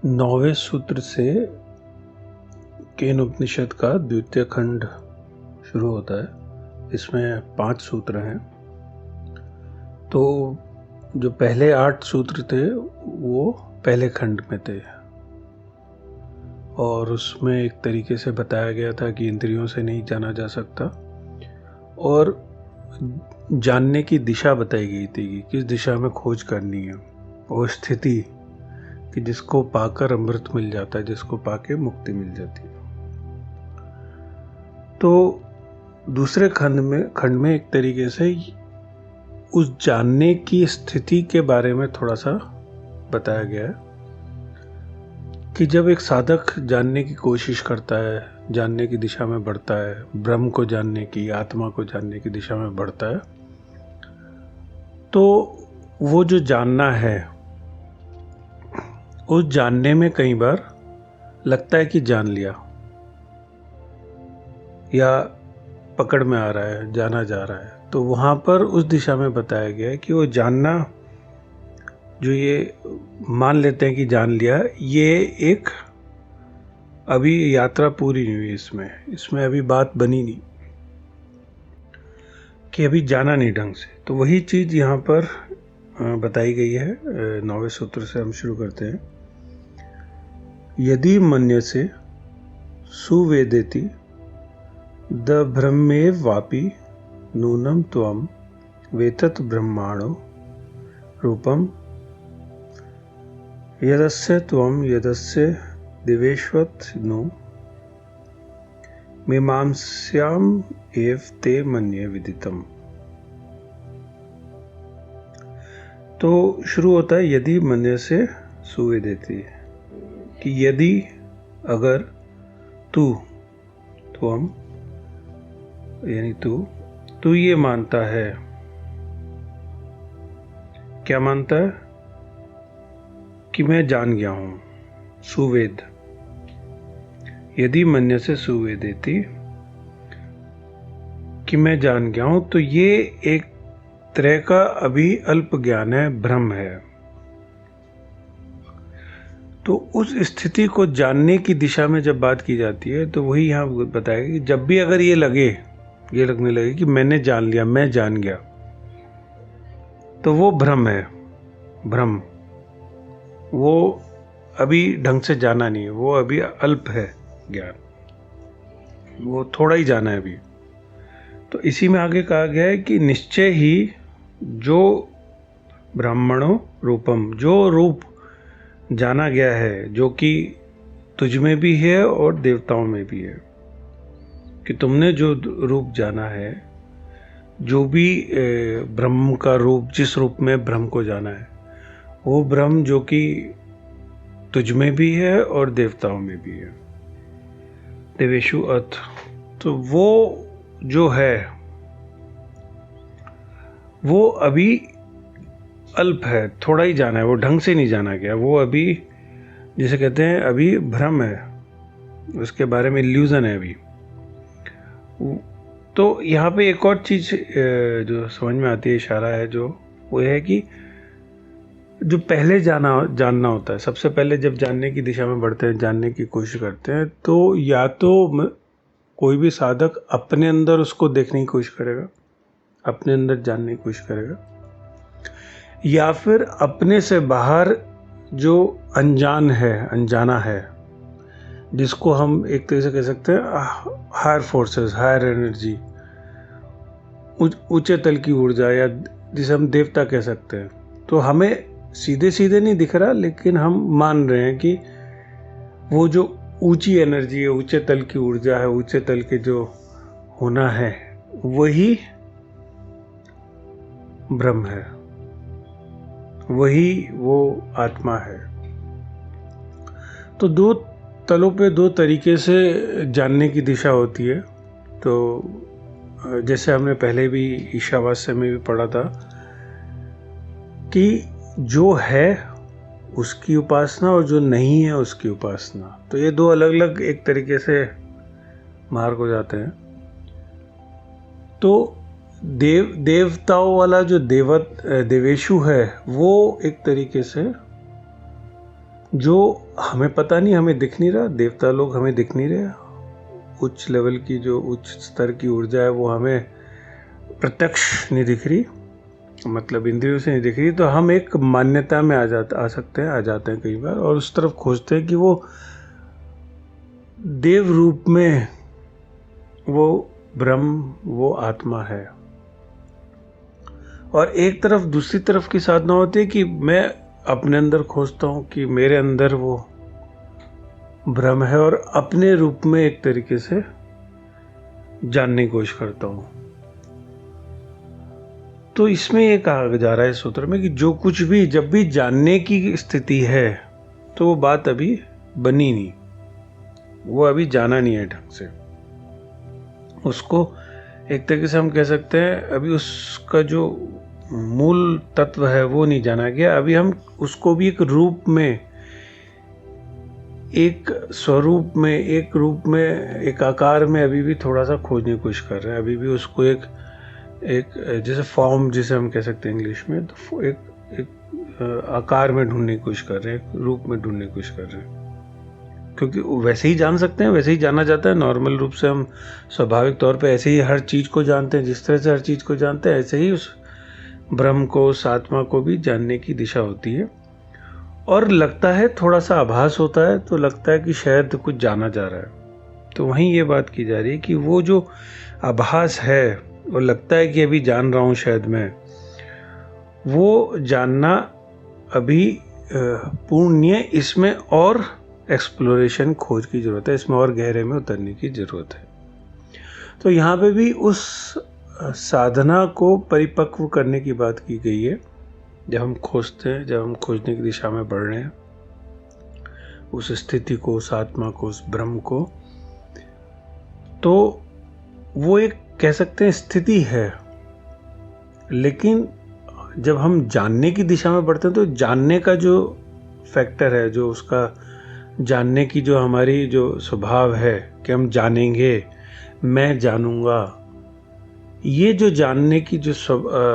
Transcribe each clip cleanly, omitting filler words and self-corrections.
9वें सूत्र से केन उपनिषद का द्वितीय खंड शुरू होता है। इसमें 5 सूत्र हैं। तो जो पहले 8 सूत्र थे वो पहले खंड में थे और उसमें एक तरीके से बताया गया था कि इंद्रियों से नहीं जाना जा सकता और जानने की दिशा बताई गई थी कि किस दिशा में खोज करनी है। वो स्थिति कि जिसको पाकर अमृत मिल जाता है, जिसको पाके मुक्ति मिल जाती है। तो दूसरे खंड में एक तरीके से उस जानने की स्थिति के बारे में थोड़ा सा बताया गया है कि जब एक साधक जानने की कोशिश करता है, जानने की दिशा में बढ़ता है, ब्रह्म को जानने की, आत्मा को जानने की दिशा में बढ़ता है, तो वो जो जानना है उस जानने में कई बार लगता है कि जान लिया या पकड़ में आ रहा है, जाना जा रहा है। तो वहाँ पर उस दिशा में बताया गया है कि वो जानना, जो ये मान लेते हैं कि जान लिया, ये एक अभी यात्रा पूरी नहीं हुई। इसमें अभी बात बनी नहीं कि अभी जाना नहीं ढंग से। तो वही चीज़ यहाँ पर बताई गई है। 9वें सूत्र से हम शुरू करते हैं। यदि मन्यसे सुवेदेति द ब्रह्मेव वापि नूनम त्वम वेतत ब्रह्माणो रूपम यदस्य त्वम यदस्य दिवेश्वत नु मीमांस्याम एव ते मन्ये विदितम। तो शुरू होता है यदि मन्य से सुवेदेति, कि यदि, अगर, त्वम यानी तू ये मानता है। क्या मानता है? कि मैं जान गया हूं। सुवेद, यदि मन्य से सुवेदेति, कि मैं जान गया हूं, तो ये एक तरह का अभी अल्प ज्ञान है, भ्रम है। तो उस स्थिति को जानने की दिशा में जब बात की जाती है तो वही यहाँ बताया कि जब भी अगर ये लगने लगे कि मैंने जान लिया, मैं जान गया, तो वो भ्रम है। भ्रम, वो अभी ढंग से जाना नहीं है, वो अभी अल्प है ज्ञान, वो थोड़ा ही जाना है अभी। तो इसी में आगे कहा गया है कि निश्चय ही जो ब्राह्मणों रूपम, जो रूप जाना गया है, जो कि तुझ में भी है और देवताओं में भी है, कि तुमने जो रूप जाना है, जो भी ब्रह्म का रूप, जिस रूप में ब्रह्म को जाना है, वो ब्रह्म जो कि तुझ में भी है और देवताओं में भी है। देवेशु अथ, तो वो जो है वो अभी अल्प है, थोड़ा ही जाना है, वो ढंग से नहीं जाना गया, वो अभी जिसे कहते हैं अभी भ्रम है, उसके बारे में इल्यूजन है अभी। तो यहाँ पे एक और चीज जो समझ में आती है, इशारा है जो, वो है कि जो पहले जानना होता है, सबसे पहले जब जानने की दिशा में बढ़ते हैं, जानने की कोशिश करते हैं, तो या तो कोई भी साधक अपने अंदर उसको देखने की कोशिश करेगा, अपने अंदर जानने की कोशिश करेगा, या फिर अपने से बाहर जो अनजाना है, जिसको हम एक तरह से कह सकते हैं हायर फोर्सेस, हायर एनर्जी, ऊंचे तल की ऊर्जा, या जिसे हम देवता कह सकते हैं। तो हमें सीधे सीधे नहीं दिख रहा, लेकिन हम मान रहे हैं कि वो जो ऊंची एनर्जी है, ऊंचे तल की ऊर्जा है, ऊंचे तल के जो होना है, वही ब्रह्म है, वही वो आत्मा है। तो दो तलों पे दो तरीके से जानने की दिशा होती है। तो जैसे हमने पहले भी ईशावास्य में भी पढ़ा था कि जो है उसकी उपासना और जो नहीं है उसकी उपासना, तो ये दो अलग अलग एक तरीके से मार्ग हो जाते हैं। तो देवताओं वाला जो देवेशु है, वो एक तरीके से जो हमें पता नहीं, हमें दिख नहीं रहा, देवता लोग हमें दिख नहीं रहे, उच्च लेवल की जो उच्च स्तर की ऊर्जा है वो हमें प्रत्यक्ष नहीं दिख रही, मतलब इंद्रियों से नहीं दिख रही, तो हम एक मान्यता में आ जाते हैं कई बार, और उस तरफ खोजते हैं कि वो देव रूप में वो ब्रह्म, वो आत्मा है। और एक तरफ दूसरी तरफ की साधना होती है कि मैं अपने अंदर खोजता हूं कि मेरे अंदर वो ब्रह्म है, और अपने रूप में एक तरीके से जानने की कोशिश करता हूं। तो इसमें ये कहा जा रहा है इस सूत्र में कि जो कुछ भी, जब भी जानने की स्थिति है, तो वो बात अभी बनी नहीं, वो अभी जाना नहीं है ढंग से। उसको एक तरीके से हम कह सकते हैं अभी उसका जो मूल तत्व है वो नहीं जाना गया। अभी हम उसको भी एक रूप में, एक स्वरूप में, एक रूप में, एक आकार में अभी भी थोड़ा सा खोजने की कोशिश कर रहे हैं। अभी भी उसको एक जैसे फॉर्म जिसे हम कह सकते हैं इंग्लिश में, तो एक आकार में ढूंढने की कोशिश कर रहे हैं, एक रूप में ढूंढने की कोशिश कर रहे हैं, क्योंकि वैसे ही जान सकते हैं, वैसे ही जाना जाता है। नॉर्मल रूप से हम स्वाभाविक तौर पे ऐसे ही हर चीज़ को जानते हैं, जिस तरह से हर चीज़ को जानते हैं, ऐसे ही उस ब्रह्म को, उस आत्मा को भी जानने की दिशा होती है। और लगता है, थोड़ा सा आभास होता है, तो लगता है कि शायद कुछ जाना जा रहा है। तो वहीं ये बात की जा रही है कि वो जो आभास है, और लगता है कि अभी जान रहा हूँ शायद मैं, वो जानना अभी पूर्ण नहीं है। इसमें और एक्सप्लोरेशन, खोज की ज़रूरत है, इसमें और गहरे में उतरने की ज़रूरत है। तो यहाँ पे भी उस साधना को परिपक्व करने की बात की गई है। जब हम खोजते हैं, जब हम खोजने की दिशा में बढ़ रहे हैं, उस स्थिति को, उस आत्मा को, उस ब्रह्म को, तो वो एक कह सकते हैं स्थिति है। लेकिन जब हम जानने की दिशा में बढ़ते हैं, तो जानने का जो फैक्टर है, जो उसका जानने की जो हमारी जो स्वभाव है कि हम जानेंगे, मैं जानूंगा, ये जो जानने की जो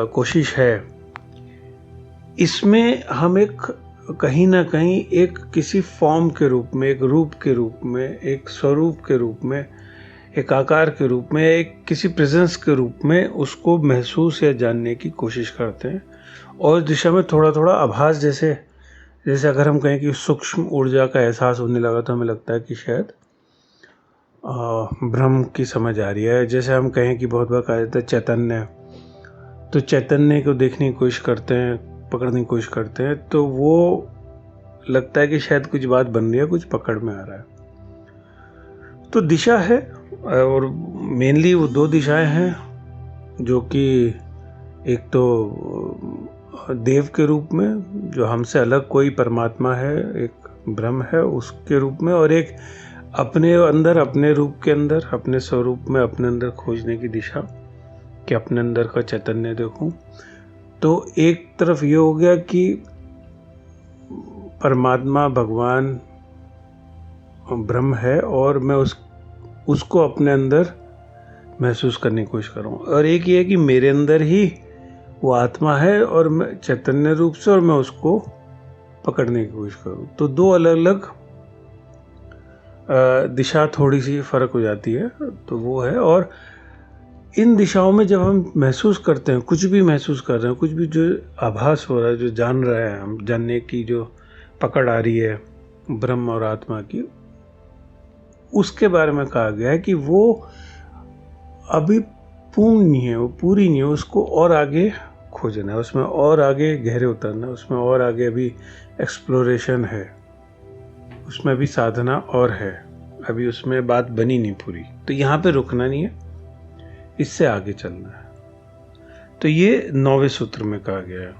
कोशिश है, इसमें हम एक कहीं ना कहीं एक किसी फॉर्म के रूप में, एक रूप के रूप में, एक स्वरूप के रूप में, एक आकार के रूप में, एक किसी प्रेजेंस के रूप में उसको महसूस या जानने की कोशिश करते हैं। और दिशा में थोड़ा थोड़ा आभास, जैसे अगर हम कहें कि सूक्ष्म ऊर्जा का एहसास होने लगा, तो हमें लगता है कि शायद ब्रह्म की समझ आ रही है। जैसे हम कहें कि बहुत बार कहा जाता है चैतन्य, तो चैतन्य को देखने की कोशिश करते हैं, पकड़ने की कोशिश करते हैं, तो वो लगता है कि शायद कुछ बात बन रही है, कुछ पकड़ में आ रहा है। तो दिशा है, और मेनली वो दो दिशाएं हैं, जो कि एक तो देव के रूप में, जो हमसे अलग कोई परमात्मा है, एक ब्रह्म है, उसके रूप में, और एक अपने अंदर, अपने रूप के अंदर, अपने स्वरूप में अपने अंदर खोजने की दिशा, कि अपने अंदर का चैतन्य देखूं। तो एक तरफ ये हो गया कि परमात्मा, भगवान, ब्रह्म है, और मैं उसको अपने अंदर महसूस करने की कोशिश कर रहा हूँ। और एक ये है कि मेरे अंदर ही वो आत्मा है, और मैं चैतन्य रूप से, और मैं उसको पकड़ने की कोशिश करूँ। तो दो अलग अलग दिशा, थोड़ी सी फर्क हो जाती है, तो वो है। और इन दिशाओं में जब हम महसूस करते हैं, कुछ भी महसूस कर रहे हैं, कुछ भी जो आभास हो रहा है, जो जान रहे हैं हम, जानने की जो पकड़ आ रही है ब्रह्म और आत्मा की, उसके बारे में कहा गया है कि वो अभी पूर्ण नहीं है, वो पूरी नहीं है, उसको और आगे खोजना है, उसमें और आगे गहरे उतरना है, उसमें और आगे अभी एक्सप्लोरेशन है, उसमें अभी साधना और है, अभी उसमें बात बनी नहीं पूरी। तो यहाँ पे रुकना नहीं है, इससे आगे चलना है। तो ये 9वें सूत्र में कहा गया है।